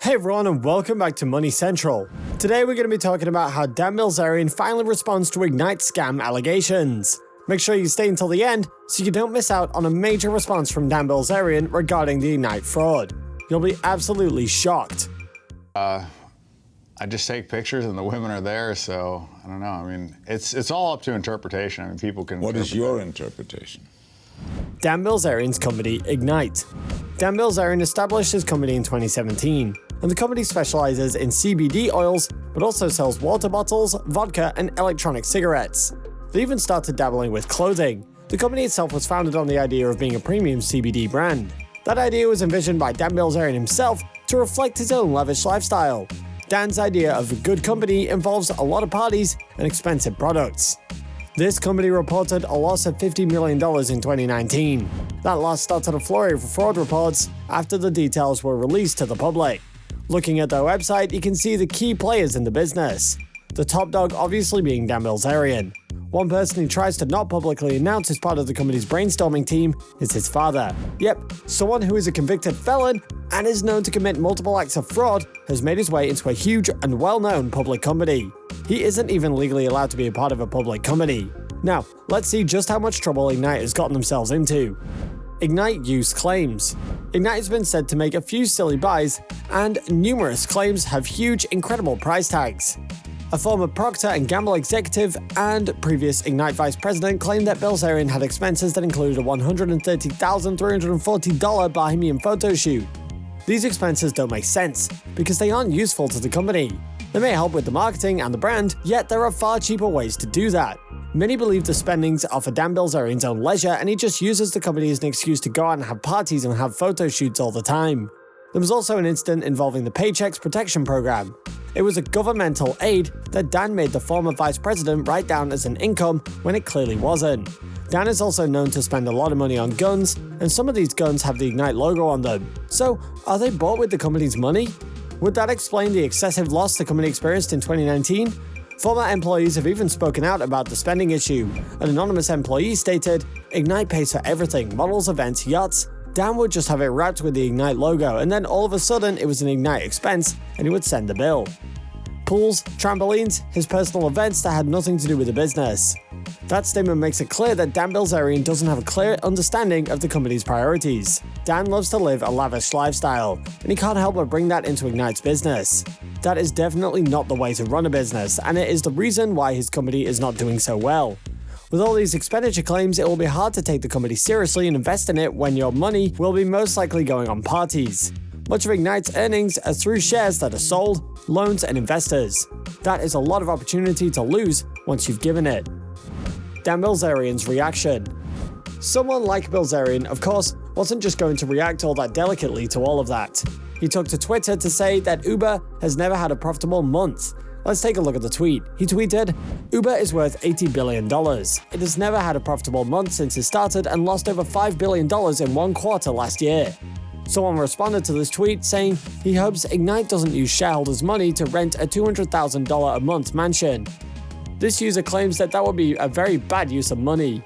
Hey everyone and welcome back to Money Central. Today we're going to be talking about how Dan Bilzerian finally responds to Ignite scam allegations. Make sure you stay until the end so you don't miss out on a major response from Dan Bilzerian regarding the Ignite fraud. You'll be absolutely shocked. I just take pictures and the women are there, so I don't know. I mean, it's all up to interpretation. I mean, people can. What is your interpretation? Dan Bilzerian's company Ignite. Dan Bilzerian established his company in 2017, and the company specializes in CBD oils, but also sells water bottles, vodka, and electronic cigarettes. They even started dabbling with clothing. The company itself was founded on the idea of being a premium CBD brand. That idea was envisioned by Dan Bilzerian himself to reflect his own lavish lifestyle. Dan's idea of a good company involves a lot of parties and expensive products. This company reported a loss of $50 million in 2019. That loss started a flurry of fraud reports after the details were released to the public. Looking at their website, you can see the key players in the business. The top dog obviously being Dan Bilzerian. One person who tries to not publicly announce as part of the company's brainstorming team is his father. Yep, someone who is a convicted felon and is known to commit multiple acts of fraud has made his way into a huge and well-known public company. He isn't even legally allowed to be a part of a public company. Now, let's see just how much trouble Ignite has gotten themselves into. Ignite use claims. Ignite has been said to make a few silly buys, and numerous claims have huge, incredible price tags. A former Procter & Gamble executive and previous Ignite vice president claimed that Bilzerian had expenses that included a $130,340 Bohemian photo shoot. These expenses don't make sense, because they aren't useful to the company. They may help with the marketing and the brand, yet there are far cheaper ways to do that. Many believe the spendings are for Dan Bilzerian's own leisure, and he just uses the company as an excuse to go out and have parties and have photo shoots all the time. There was also an incident involving the Paychecks Protection Program. It was a governmental aid that Dan made the former vice president write down as an income when it clearly wasn't. Dan is also known to spend a lot of money on guns, and some of these guns have the Ignite logo on them. So, are they bought with the company's money? Would that explain the excessive loss the company experienced in 2019? Former employees have even spoken out about the spending issue. An anonymous employee stated, "Ignite pays for everything, models, events, yachts. Dan would just have it wrapped with the Ignite logo, and then all of a sudden it was an Ignite expense, and he would send the bill." Pools, trampolines, his personal events that had nothing to do with the business. That statement makes it clear that Dan Bilzerian doesn't have a clear understanding of the company's priorities. Dan loves to live a lavish lifestyle, and he can't help but bring that into Ignite's business. That is definitely not the way to run a business, and it is the reason why his company is not doing so well. With all these expenditure claims, it will be hard to take the company seriously and invest in it when your money will be most likely going on parties. Much of Ignite's earnings are through shares that are sold, loans, and investors. That is a lot of opportunity to lose once you've given it. Dan Bilzerian's reaction. Someone like Bilzerian, of course, wasn't just going to react all that delicately to all of that. He took to Twitter to say that Uber has never had a profitable month. Let's take a look at the tweet. He tweeted, "Uber is worth $80 billion. It has never had a profitable month since it started and lost over $5 billion in one quarter last year." Someone responded to this tweet saying he hopes Ignite doesn't use shareholders' money to rent a $200,000 a month mansion. This user claims that would be a very bad use of money.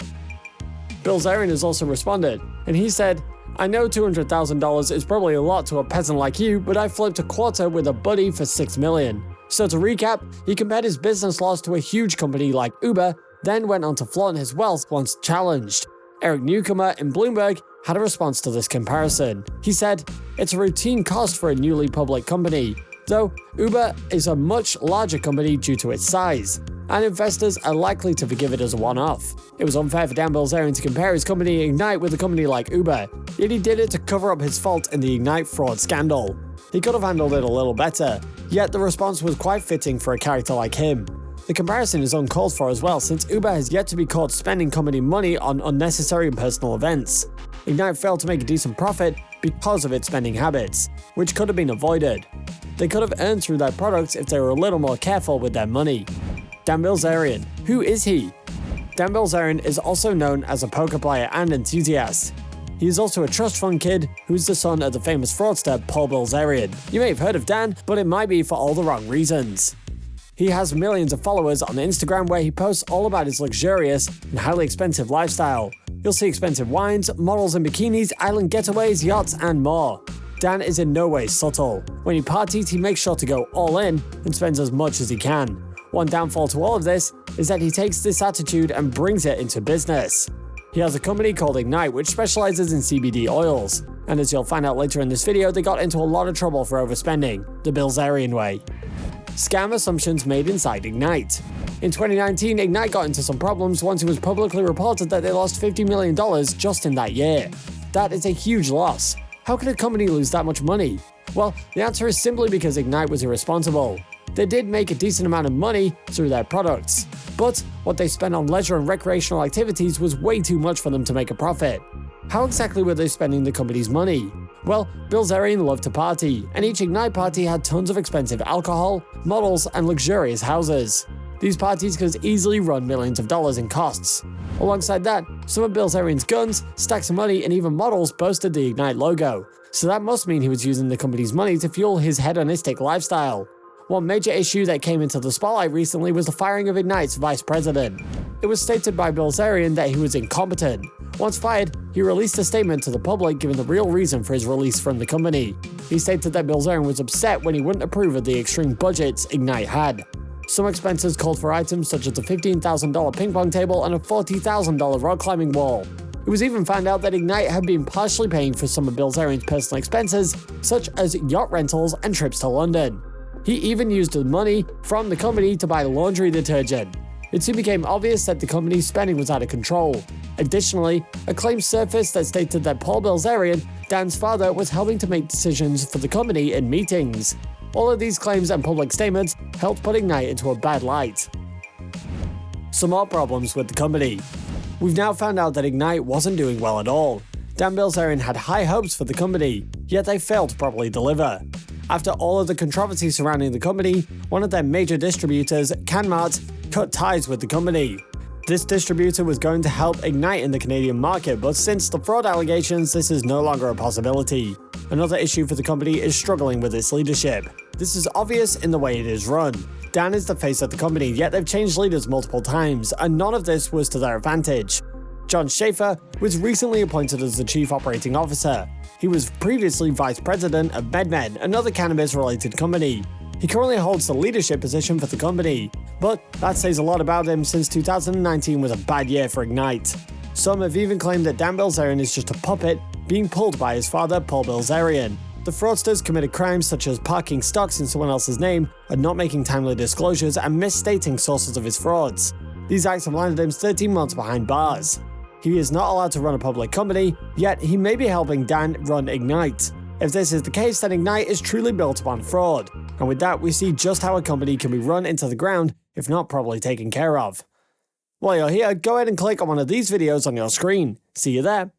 Bilzerian has also responded, and he said, "I know $200,000 is probably a lot to a peasant like you, but I flipped a quarter with a buddy for $6 million. So to recap, he compared his business loss to a huge company like Uber, then went on to flaunt his wealth once challenged. Eric Newcomer in Bloomberg had a response to this comparison. He said, "It's a routine cost for a newly public company, though Uber is a much larger company due to its size, and investors are likely to forgive it as a one-off. It was unfair for Dan Bilzerian to compare his company Ignite with a company like Uber, yet he did it to cover up his fault in the Ignite fraud scandal. He could have handled it a little better, yet the response was quite fitting for a character like him. The comparison is uncalled for as well, since Uber has yet to be caught spending company money on unnecessary and personal events. Ignite failed to make a decent profit because of its spending habits, which could have been avoided. They could have earned through their products if they were a little more careful with their money." Dan Bilzerian. Who is he? Dan Bilzerian is also known as a poker player and enthusiast. He is also a trust fund kid who's the son of the famous fraudster Paul Bilzerian. You may have heard of Dan, but it might be for all the wrong reasons. He has millions of followers on Instagram where he posts all about his luxurious and highly expensive lifestyle. You'll see expensive wines, models in bikinis, island getaways, yachts, and more. Dan is in no way subtle. When he parties, he makes sure to go all in and spends as much as he can. One downfall to all of this is that he takes this attitude and brings it into business. He has a company called Ignite which specializes in CBD oils, and as you'll find out later in this video, they got into a lot of trouble for overspending, the Bilzerian way. Scam assumptions made inside Ignite. In 2019, Ignite got into some problems once it was publicly reported that they lost $50 million just in that year. That is a huge loss. How could a company lose that much money? Well, the answer is simply because Ignite was irresponsible. They did make a decent amount of money through their products, but what they spent on leisure and recreational activities was way too much for them to make a profit. How exactly were they spending the company's money? Well, Bilzerian loved to party, and each Ignite party had tons of expensive alcohol, models, and luxurious houses. These parties could easily run millions of dollars in costs. Alongside that, some of Bilzerian's guns, stacks of money, and even models boasted the Ignite logo, so that must mean he was using the company's money to fuel his hedonistic lifestyle. One major issue that came into the spotlight recently was the firing of Ignite's vice president. It was stated by Bilzerian that he was incompetent. Once fired, he released a statement to the public giving the real reason for his release from the company. He stated that Bilzerian was upset when he wouldn't approve of the extreme budgets Ignite had. Some expenses called for items such as a $15,000 ping pong table and a $40,000 rock climbing wall. It was even found out that Ignite had been partially paying for some of Bilzerian's personal expenses, such as yacht rentals and trips to London. He even used the money from the company to buy laundry detergent. It soon became obvious that the company's spending was out of control. Additionally, a claim surfaced that stated that Paul Bilzerian, Dan's father, was helping to make decisions for the company in meetings. All of these claims and public statements helped put Ignite into a bad light. Some more problems with the company. We've now found out that Ignite wasn't doing well at all. Dan Bilzerian had high hopes for the company, yet they failed to properly deliver. After all of the controversy surrounding the company, one of their major distributors, Canmart, cut ties with the company. This distributor was going to help Ignite in the Canadian market, but since the fraud allegations, this is no longer a possibility. Another issue for the company is struggling with its leadership. This is obvious in the way it is run. Dan is the face of the company, yet they've changed leaders multiple times, and none of this was to their advantage. John Schaefer was recently appointed as the Chief Operating Officer. He was previously Vice President of MedMen, another cannabis-related company. He currently holds the leadership position for the company, but that says a lot about him since 2019 was a bad year for Ignite. Some have even claimed that Dan Bilzerian is just a puppet being pulled by his father, Paul Bilzerian. The fraudsters committed crimes such as parking stocks in someone else's name, and not making timely disclosures, and misstating sources of his frauds. These acts have landed him 13 months behind bars. He is not allowed to run a public company, yet he may be helping Dan run Ignite. If this is the case, then Ignite is truly built upon fraud. And with that, we see just how a company can be run into the ground if not properly taken care of. While you're here, go ahead and click on one of these videos on your screen. See you there.